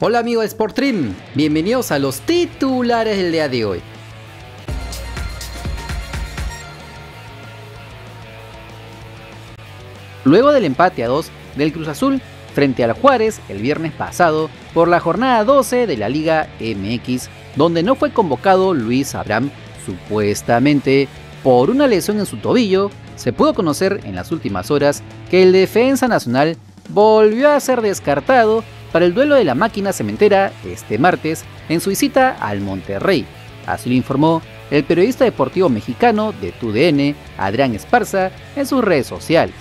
Hola amigos de Sportstream, bienvenidos a los titulares del día de hoy. Luego del empate a 2 del Cruz Azul frente al Juárez el viernes pasado por la jornada 12 de la Liga MX, donde no fue convocado Luis Abraham, supuestamente por una lesión en su tobillo, se pudo conocer en las últimas horas que el defensa nacional volvió a ser descartado para el duelo de la máquina cementera este martes en su visita al Monterrey. Así lo informó el periodista deportivo mexicano de TUDN, Adrián Esparza, en sus redes sociales.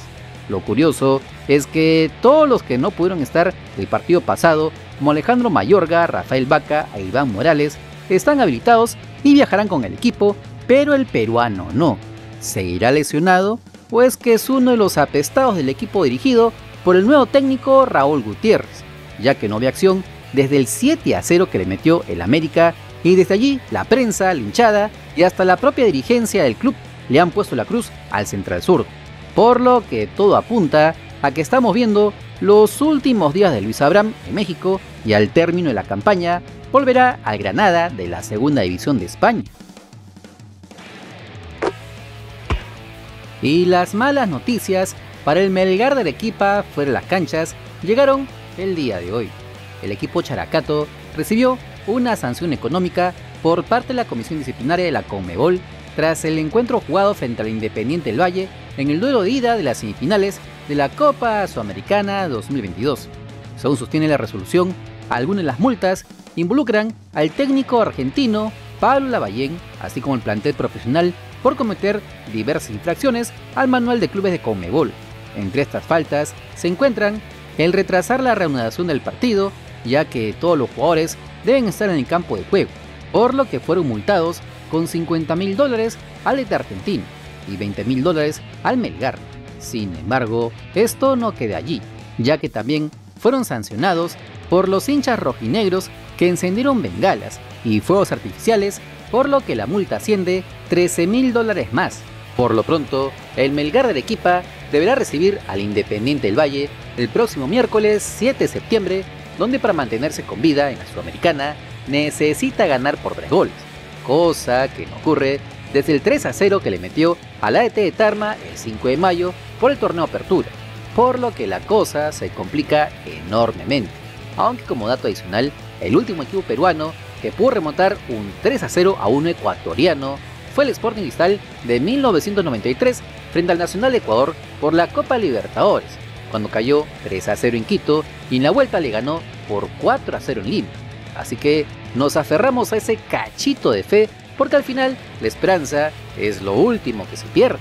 Lo curioso es que todos los que no pudieron estar el partido pasado, como Alejandro Mayorga, Rafael Vaca e Iván Morales, están habilitados y viajarán con el equipo, pero el peruano no. ¿Seguirá lesionado o es que es uno de los apestados del equipo dirigido por el nuevo técnico Raúl Gutiérrez, ya que no había acción desde el 7-0 que le metió el América, y desde allí la prensa, la hinchada y hasta la propia dirigencia del club le han puesto la cruz al central zurdo? Por lo que todo apunta a que estamos viendo los últimos días de Luis Abraham en México, y al término de la campaña volverá al Granada de la segunda división de España. Y las malas noticias para el Melgar de Arequipa fuera de las canchas llegaron el día de hoy. El equipo Characato recibió una sanción económica por parte de la Comisión Disciplinaria de la Conmebol tras el encuentro jugado frente al Independiente del Valle en el duelo de ida de las semifinales de la Copa Sudamericana 2022. Según sostiene la resolución, algunas de las multas involucran al técnico argentino Pablo Lavallén, así como el plantel profesional, por cometer diversas infracciones al manual de clubes de Conmebol. Entre estas faltas se encuentran el retrasar la reanudación del partido, ya que todos los jugadores deben estar en el campo de juego, por lo que fueron multados con $50.000 al ETA argentino y $20.000 al Melgar. Sin embargo, esto no queda allí, ya que también fueron sancionados por los hinchas rojinegros que encendieron bengalas y fuegos artificiales, por lo que la multa asciende $13.000 más. Por lo pronto, el Melgar de Arequipa deberá recibir al Independiente del Valle el próximo miércoles 7 de septiembre, donde para mantenerse con vida en la Sudamericana necesita ganar por 3 goles, cosa que no ocurre desde el 3-0 que le metió al AET de Tarma el 5 de mayo por el torneo Apertura, por lo que la cosa se complica enormemente. Aunque como dato adicional, el último equipo peruano que pudo remontar un 3-0 a uno ecuatoriano fue el Sporting Cristal de 1993 frente al Nacional de Ecuador por la Copa Libertadores, cuando cayó 3-0 en Quito y en la vuelta le ganó por 4-0 en Lima. Así que nos aferramos a ese cachito de fe, porque al final la esperanza es lo último que se pierde.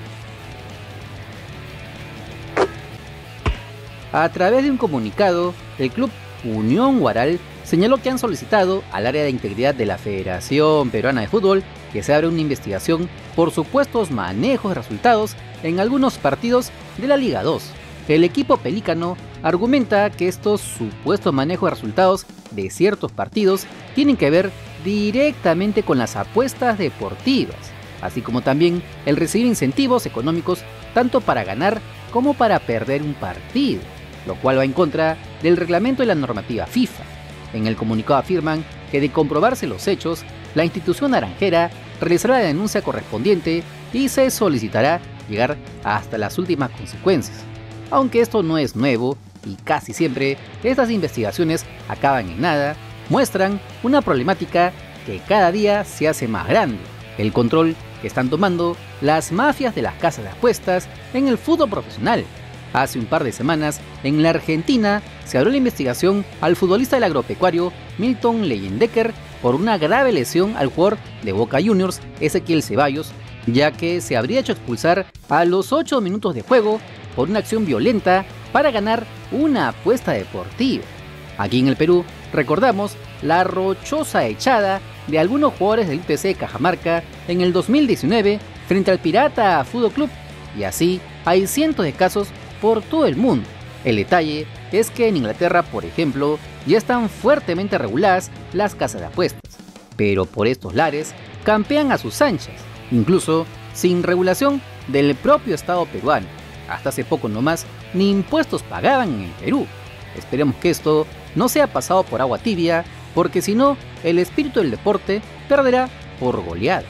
A través de un comunicado, el club Unión Huaral señaló que han solicitado al área de integridad de la Federación Peruana de Fútbol que se abra una investigación por supuestos manejos de resultados en algunos partidos de la Liga 2. El equipo pelícano argumenta que estos supuestos manejos de resultados de ciertos partidos tienen que ver directamente con las apuestas deportivas, así como también el recibir incentivos económicos tanto para ganar como para perder un partido, lo cual va en contra del reglamento de la normativa FIFA. En el comunicado afirman que de comprobarse los hechos, la institución naranjera realizará la denuncia correspondiente y se solicitará llegar hasta las últimas consecuencias. Aunque esto no es nuevo y casi siempre estas investigaciones acaban en nada, muestran una problemática que cada día se hace más grande: el control que están tomando las mafias de las casas de apuestas en el fútbol profesional. Hace un par de semanas, en la Argentina, se abrió la investigación al futbolista del Agropecuario Milton Leyendecker por una grave lesión al jugador de Boca Juniors Ezequiel Ceballos, ya que se habría hecho expulsar a los 8 minutos de juego por una acción violenta para ganar una apuesta deportiva. Aquí en el Perú, recordamos la rochosa echada de algunos jugadores del UTC Cajamarca en el 2019 frente al Pirata Fútbol Club, y así hay cientos de casos por todo el mundo. El detalle es que en Inglaterra, por ejemplo, ya están fuertemente reguladas las casas de apuestas, pero por estos lares campean a sus anchas, incluso sin regulación del propio Estado peruano. Hasta hace poco nomás ni impuestos pagaban en el Perú. Esperemos que esto no sea pasado por agua tibia, porque si no, el espíritu del deporte perderá por goleada.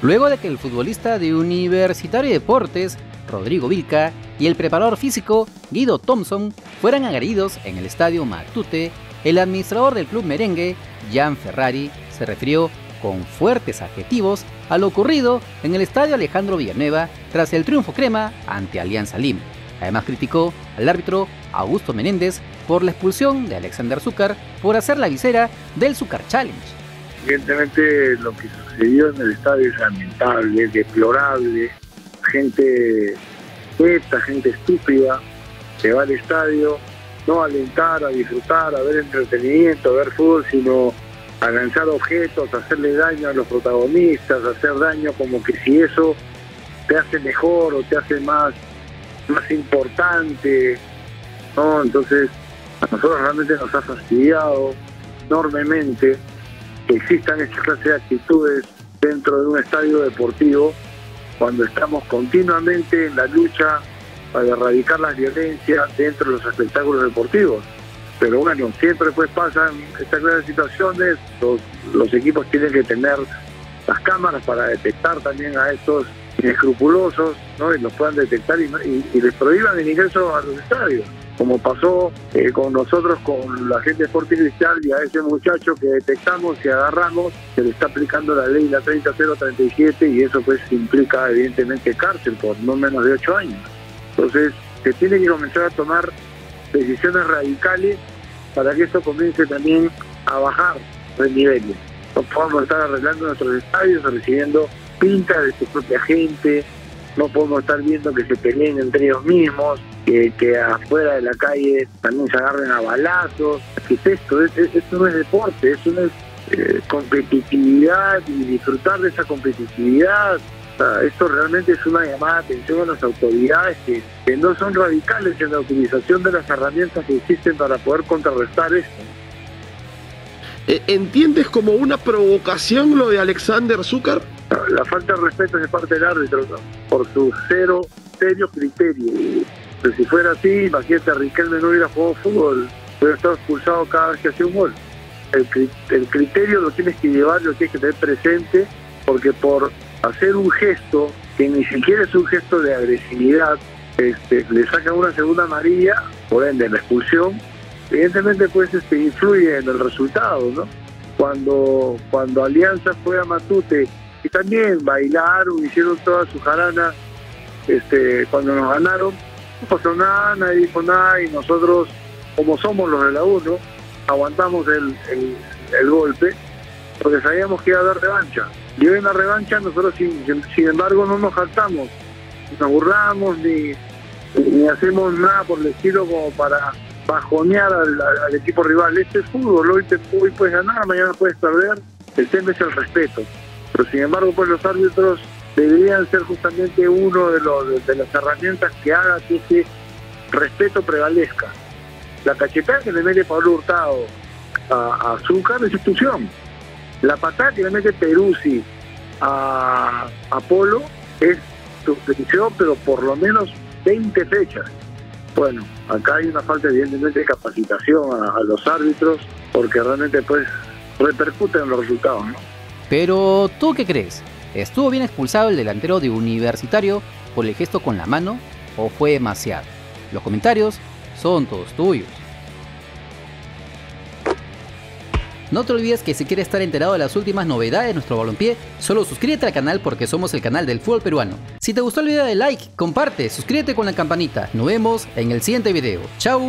Luego de que el futbolista de Universitario de Deportes, Rodrigo Vilca, y el preparador físico, Guido Thompson, fueran agredidos en el estadio Matute, el administrador del club merengue, Gian Ferrari, se refirió con fuertes adjetivos a lo ocurrido en el estadio Alejandro Villanueva tras el triunfo crema ante Alianza Lima. Además criticó al árbitro Augusto Menéndez por la expulsión de Alexander Zúcar por hacer la visera del Zúcar Challenge. Evidentemente lo que sucedió en el estadio es lamentable, deplorable, gente neta, gente estúpida que va al estadio no a alentar, a disfrutar, a ver entretenimiento, a ver fútbol, sino a lanzar objetos, a hacerle daño a los protagonistas, a hacer daño como que si eso te hace mejor o te hace más importante, ¿no? Entonces a nosotros realmente nos ha fastidiado enormemente que existan esta clase de actitudes dentro de un estadio deportivo cuando estamos continuamente en la lucha para erradicar la violencia dentro de los espectáculos deportivos. Pero bueno, siempre pues pasan esta clase de situaciones, los equipos tienen que tener las cámaras para detectar también a estos inescrupulosos, ¿no? Y los puedan detectar y les prohíban el ingreso a los estadios, como pasó con nosotros, con la gente de Sporting Cristal, y a ese muchacho que detectamos y agarramos, se le está aplicando la ley, la 30037, y eso pues implica evidentemente cárcel por no menos de 8 años. Entonces se tiene que comenzar a tomar decisiones radicales para que esto comience también a bajar los niveles. No podemos estar arreglando nuestros estadios, recibiendo pintas de su propia gente, no podemos estar viendo que se peleen entre ellos mismos, que afuera de la calle también se agarren a balazos. ¿Qué es esto? Esto no es deporte, eso no es competitividad y disfrutar de esa competitividad. Esto realmente es una llamada de atención a las autoridades que no son radicales en la utilización de las herramientas que existen para poder contrarrestar esto. ¿Entiendes como una provocación lo de Alexander Zúcar? La falta de respeto es de parte del árbitro, ¿no? Por su serio criterio. Pero si fuera así, imagínate, Riquelme no hubiera jugado fútbol, hubiera estado expulsado cada vez que hacía un gol. El criterio lo tienes que llevar, lo tienes que tener presente, porque por hacer un gesto que ni siquiera es un gesto de agresividad, le sacan una segunda amarilla, por ende la expulsión, evidentemente pues influye en el resultado, ¿no? Cuando Alianza fue a Matute y también bailaron, hicieron toda su jarana, cuando nos ganaron, no pasó nada, nadie dijo nada, y nosotros, como somos los de la 1, aguantamos el golpe, porque sabíamos que iba a haber revancha. Y hoy en la revancha nosotros sin embargo no nos jactamos, ni nos burlamos, ni hacemos nada por el estilo como para bajonear al equipo rival. Este es fútbol, hoy puedes ganar, mañana puedes perder, el tema es el respeto. Pero sin embargo pues los árbitros deberían ser justamente uno de las herramientas que haga que ese respeto prevalezca. La cachetada que le mete Pablo Hurtado a Zúcar es expulsión. La patada que le mete Peruzzi a Polo es suspensión, pero por lo menos 20 fechas. Bueno, acá hay una falta evidentemente de capacitación a los árbitros, porque realmente pues repercuten en los resultados, ¿no? Pero, ¿tú qué crees? ¿Estuvo bien expulsado el delantero de Universitario por el gesto con la mano o fue demasiado? Los comentarios son todos tuyos. No te olvides que si quieres estar enterado de las últimas novedades de nuestro balompié, solo suscríbete al canal porque somos el canal del fútbol peruano. Si te gustó el video, dale like, comparte, suscríbete con la campanita. Nos vemos en el siguiente video. ¡Chao!